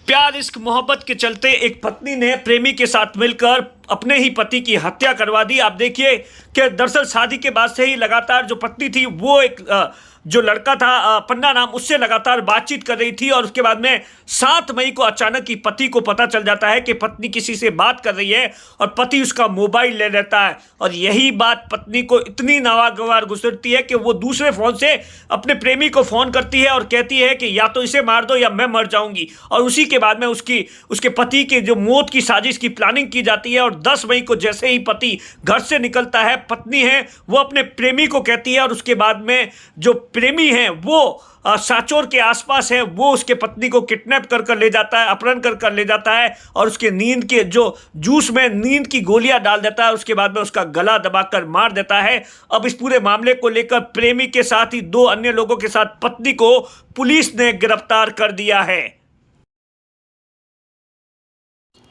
प्यार इश्क मोहब्बत के चलते एक पत्नी ने प्रेमी के साथ मिलकर अपने ही पति की हत्या करवा दी। आप देखिए कि दरअसल शादी के बाद से ही लगातार जो पत्नी थी वो एक जो लड़का था पन्ना नाम, उससे लगातार बातचीत कर रही थी और उसके बाद में 7 मई को अचानक ही पति को पता चल जाता है कि पत्नी किसी से बात कर रही है और पति उसका मोबाइल ले लेता है। और यही बात पत्नी को इतनी नागवार गुजरती है कि वो दूसरे फ़ोन से अपने प्रेमी को फ़ोन करती है और कहती है कि या तो इसे मार दो या मैं मर जाऊंगी। और उसी के बाद में उसके पति के जो मौत की साजिश की प्लानिंग की जाती है। और 10 मई को जैसे ही पति घर से निकलता है, पत्नी है वो अपने प्रेमी को कहती है और उसके बाद में जो प्रेमी है वो सांचौर के आसपास है, वो उसके पत्नी को किडनैप कर ले जाता है, अपहरण कर ले जाता है और उसके नींद के जो जूस में नींद की गोलियां डाल देता है। उसके बाद में उसका गला दबाकर मार देता है। अब इस पूरे मामले को लेकर प्रेमी के साथ ही 2 अन्य लोगों के साथ पत्नी को पुलिस ने गिरफ्तार कर दिया है।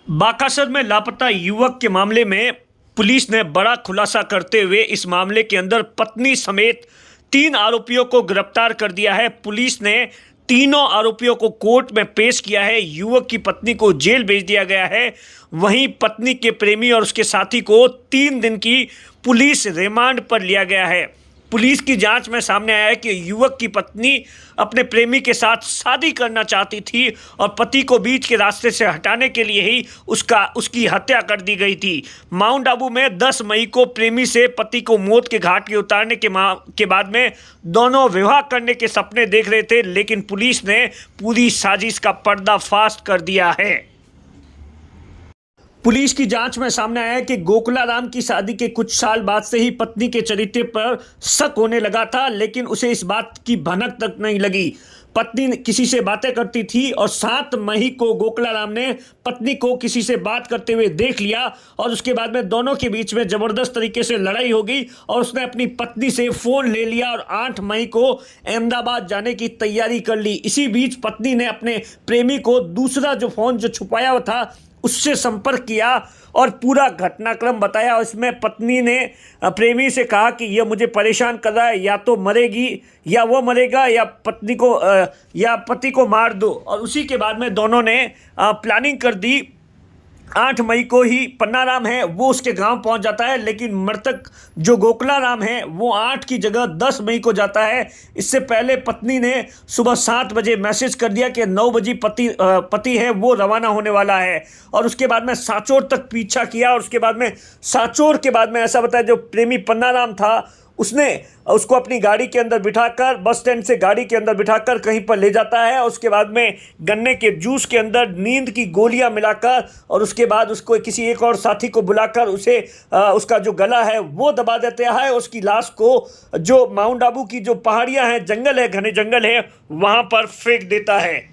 बाकासर में लापता युवक के मामले में पुलिस ने बड़ा खुलासा करते हुए इस मामले के अंदर पत्नी समेत 3 आरोपियों को गिरफ्तार कर दिया है। पुलिस ने तीनों आरोपियों को कोर्ट में पेश किया है। युवक की पत्नी को जेल भेज दिया गया है। वहीं पत्नी के प्रेमी और उसके साथी को 3 दिन की पुलिस रिमांड पर लिया गया है। पुलिस की जांच में सामने आया है कि युवक की पत्नी अपने प्रेमी के साथ शादी करना चाहती थी और पति को बीच के रास्ते से हटाने के लिए ही उसकी हत्या कर दी गई थी। माउंट आबू में 10 मई को प्रेमी से पति को मौत के घाट के उतारने के बाद में दोनों विवाह करने के सपने देख रहे थे, लेकिन पुलिस ने पूरी साजिश का पर्दाफाश कर दिया है। पुलिस की जांच में सामने आया है कि गोकुलाराम की शादी के कुछ साल बाद से ही पत्नी के चरित्र पर शक होने लगा था, लेकिन उसे इस बात की भनक तक नहीं लगी। पत्नी किसी से बातें करती थी और 7 मई को गोकुलाराम ने पत्नी को किसी से बात करते हुए देख लिया और उसके बाद में दोनों के बीच में ज़बरदस्त तरीके से लड़ाई हो गई और उसने अपनी पत्नी से फ़ोन ले लिया और 8 मई को अहमदाबाद जाने की तैयारी कर ली। इसी बीच पत्नी ने अपने प्रेमी को दूसरा जो फ़ोन जो छुपाया हुआ था उससे संपर्क किया और पूरा घटनाक्रम बताया। इसमें पत्नी ने प्रेमी से कहा कि यह मुझे परेशान कर रहा है, या तो मरेगी या वो मरेगा या पति को मार दो। और उसी के बाद में दोनों ने प्लानिंग कर दी। 8 मई को ही पन्नाराम है वो उसके गांव पहुंच जाता है, लेकिन मृतक जो गोकुलाराम है वो 8 की जगह 10 मई को जाता है। इससे पहले पत्नी ने सुबह 7 बजे मैसेज कर दिया कि 9 बजे पति है वो रवाना होने वाला है। और उसके बाद में सांचौर तक पीछा किया और उसके बाद में सांचौर के बाद में ऐसा बताया जो प्रेमी पन्नाराम था उसने उसको अपनी गाड़ी के अंदर बिठाकर बस स्टैंड से गाड़ी के अंदर बिठाकर कहीं पर ले जाता है। उसके बाद में गन्ने के जूस के अंदर नींद की गोलियां मिलाकर और उसके बाद उसको किसी एक और साथी को बुलाकर उसे उसका जो गला है वो दबा देता है। उसकी लाश को जो माउंट आबू की जो पहाड़ियां हैं, जंगल है, घने जंगल है, वहाँ पर फेंक देता है।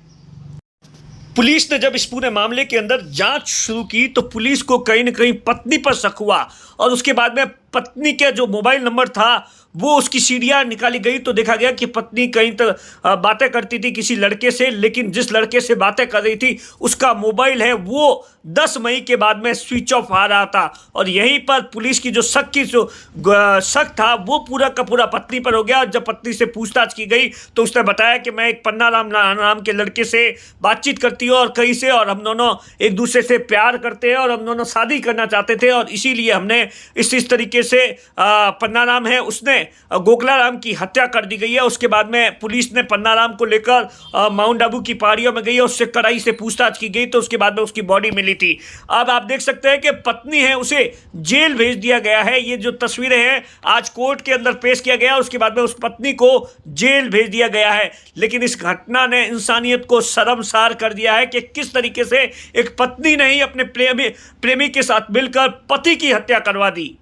पुलिस ने जब इस पूरे मामले के अंदर जांच शुरू की तो पुलिस को कहीं न कहीं पत्नी पर शक हुआ और उसके बाद में पत्नी का जो मोबाइल नंबर था वो उसकी सीढ़ियाँ निकाली गई तो देखा गया कि पत्नी कहीं तक बातें करती थी किसी लड़के से, लेकिन जिस लड़के से बातें कर रही थी उसका मोबाइल है वो 10 मई के बाद में स्विच ऑफ आ रहा था। और यहीं पर पुलिस की जो शक था वो पूरा का पूरा पत्नी पर हो गया। जब पत्नी से पूछताछ की गई तो उसने बताया कि मैं एक पन्नाराम नाम के लड़के से बातचीत करती हूँ और कहीं से, और हम दोनों एक दूसरे से प्यार करते हैं और हम दोनों शादी करना चाहते थे और इसीलिए हमने इस तरीके से पन्नाराम है उसने गोकुलाराम की हत्या कर दी गई है। उसके बाद में पुलिस ने पन्नाराम को लेकर माउंट आबू की पहाड़ियों में गई और उससे कड़ाई से पूछताछ की गई तो उसके बाद में उसकी बॉडी मिली थी। अब आप देख सकते हैं कि पत्नी है उसे जेल भेज दिया गया है। ये जो तस्वीरें हैं आज कोर्ट के अंदर पेश किया गया, उसके बाद में उस पत्नी को जेल भेज दिया गया है। लेकिन इस घटना ने इंसानियत को शर्मसार कर दिया है कि किस तरीके से एक पत्नी ने ही अपने प्रेमी के साथ मिलकर पति की हत्या करवा दी।